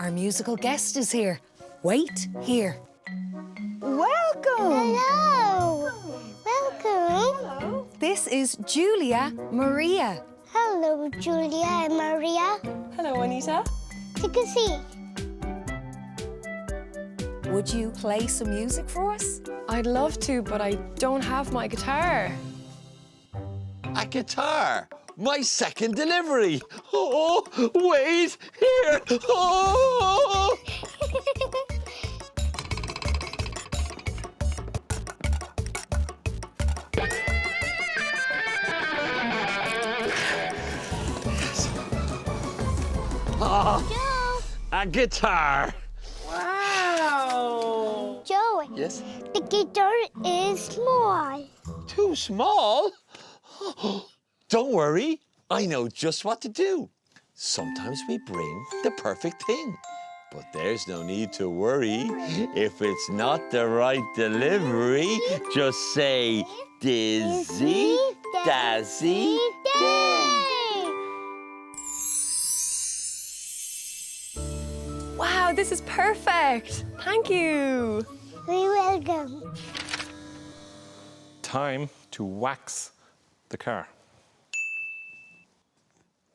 Our musical guest is here. Wait here. Welcome. Hello. Welcome. Hello. This is Julia Maria. Hello, Julia and Maria. Hello, Anita. Take a seat. Would you play some music for us? I'd love to, but I don't have my guitar. A guitar? My second delivery. Oh, wait, here. Oh. Joe. A guitar. Wow. Joe. Yes? The guitar is small. Too small? Don't worry, I know just what to do. Sometimes we bring the perfect thing, but there's no need to worry. If it's not the right delivery, just say Dizzy, Dazzy, Wow, this is perfect. Thank you. You're welcome. Time to wax the car.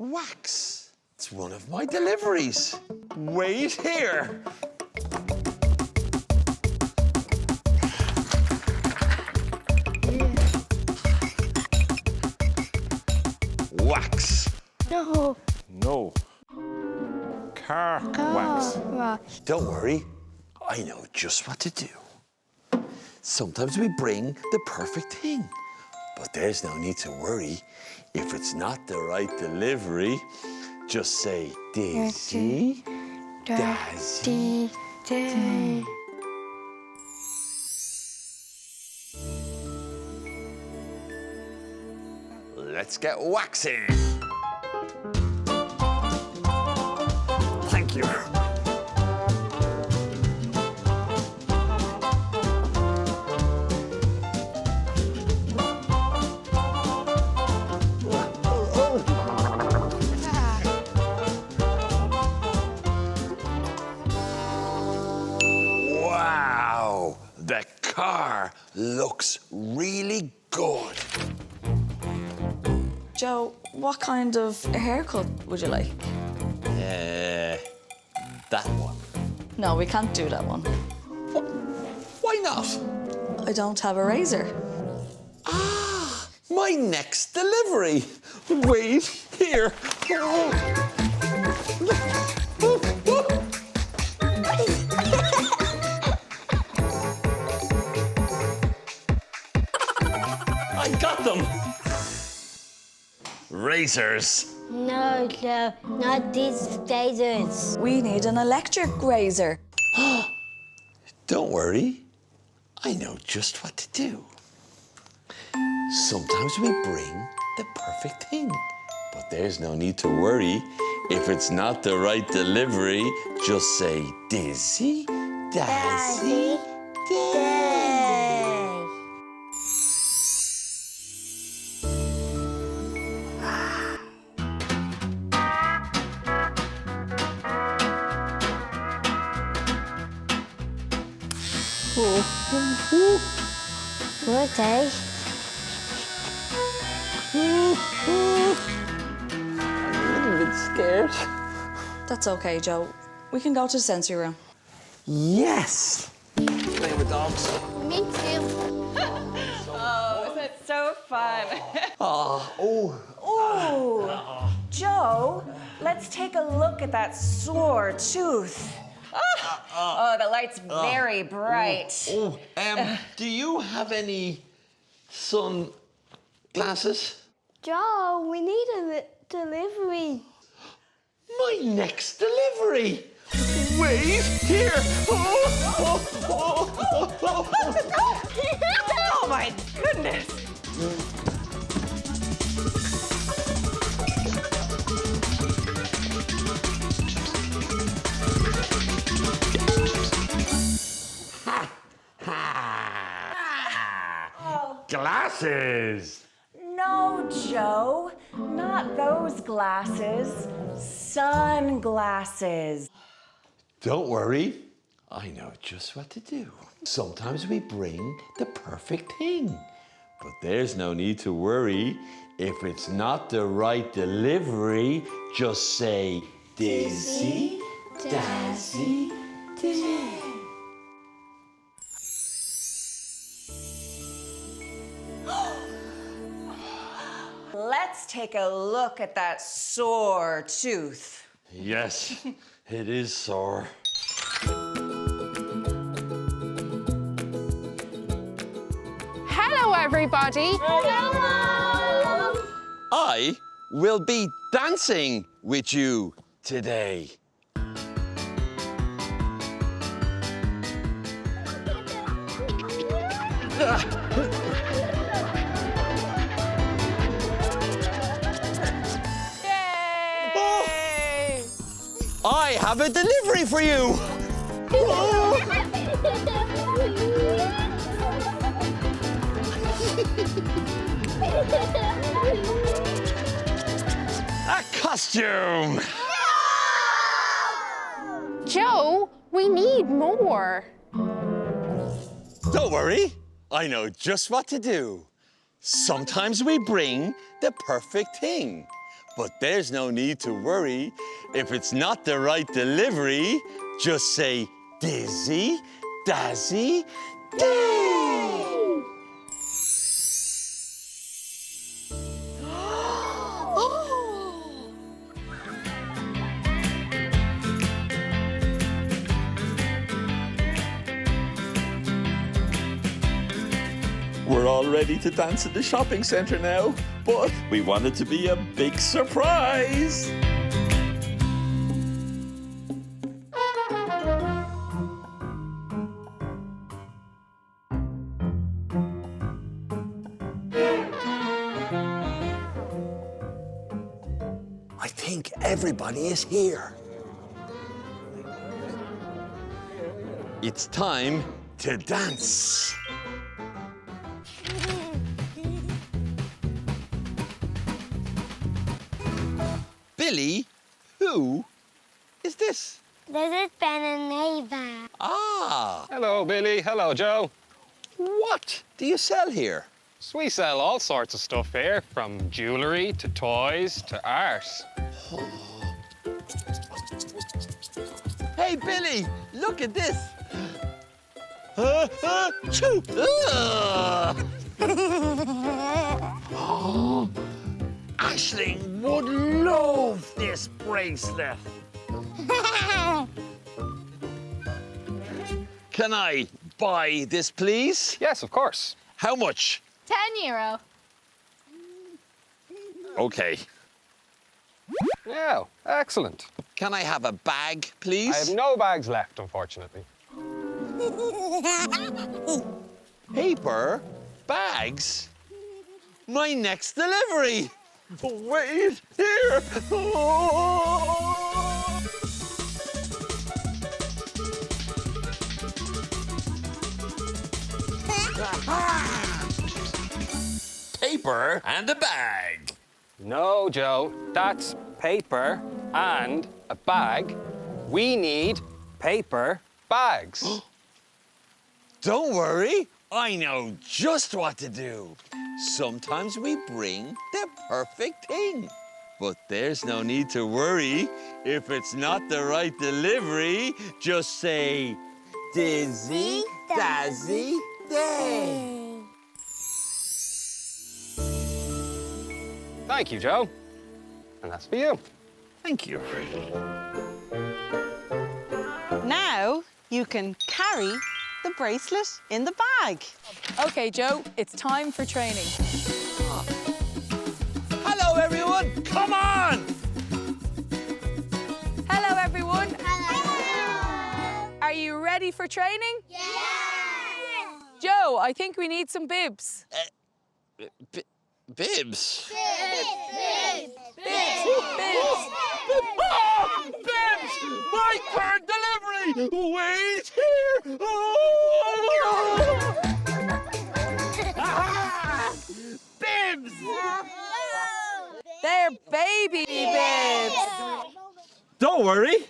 Wax. It's one of my deliveries. Wait here. Wax. No. No. Car wax. Right. Don't worry, I know just what to do. Sometimes we bring the perfect thing, but there's no need to worry. If it's not the right delivery, just say Dizzy, Dazzy. Let's get waxing. Thank you. Wow, the car looks really good. Joe, what kind of a haircut would you like? That one. No, we can't do that one. Why not? I don't have a razor. Ah, my next delivery. Wait here. I got them. Razors. No, Joe, not these razors. We need an electric razor. Don't worry, I know just what to do. Sometimes we bring the perfect thing, but there's no need to worry. If it's not the right delivery, just say Dizzy, Dazzy, Okay. I'm a little bit scared. That's okay, Joe. We can go to the sensory room. Yes! Play with dogs. Me too. Oh, isn't it so fun? Ooh, Joe, let's take a look at that sore tooth. Oh, the light's very bright. Do you have any sunglasses? Joe, we need a delivery. My next delivery! Wait here! Oh my goodness. Glasses! No, Joe, not those glasses. Sunglasses. Don't worry, I know just what to do. Sometimes we bring the perfect thing, but there's no need to worry. If it's not the right delivery, just say, Dizzy, dazzy, dizzy. Let's take a look at that sore tooth. Yes, it is sore. Hello, everybody. I will be dancing with you today. Yay! I have a delivery for you. A costume. Joe, we need more. Don't worry, I know just what to do. Sometimes we bring the perfect thing, but there's no need to worry. If it's not the right delivery, just say, Dizzy, dazzy, dazzy. We're all ready to dance in the shopping centre now, but we want it to be a big surprise. I think everybody is here. It's time to dance. Billy, who is this? This is Ben and Ava. Ah, Hello, Billy. Hello, Joe. what do you sell here? So we sell all sorts of stuff here, from jewellery to toys to art. Hey, Billy, look at this. Choo. Aisling would love this bracelet. Can I buy this, please? Yes, of course. How much? €10. Okay. Yeah, excellent. Can I have a bag, please? I have no bags left, unfortunately. Paper? Bags? My next delivery! Wait here! Paper and a bag. No, Joe, that's paper and a bag. We need paper bags. Don't worry, I know just what to do. Sometimes we bring the perfect thing. But there's no need to worry. If it's not the right delivery, just say, Dizzy, dazzy, day. Thank you, Joe. And that's for you. Thank you. Now you can carry the bracelet in the bag. OK, Joe, it's time for training. Hello, everyone. Come on. Hello, everyone. Hello. Are you ready for training? Yeah. Joe, I think we need some bibs. Bibs. Bibs. Oh, Bibs! My third delivery! Wait here! Oh! Ah! Bibs! They're baby bibs. Don't worry,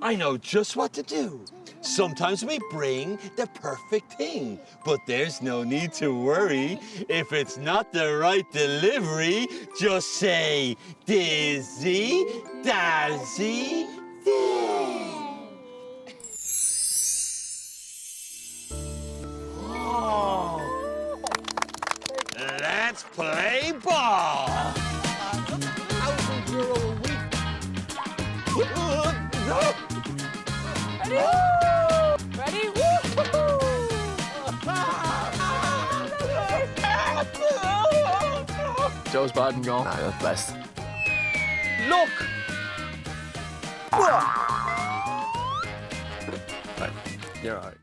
I know just what to do. Sometimes we bring the perfect thing, but there's no need to worry. If it's not the right delivery, just say, Dizzy, dazzy, oh. Let's play ball. €1,000 a week. Ready? Joe's bad and gone. Nah, you're the best. Look. Right, you're all right.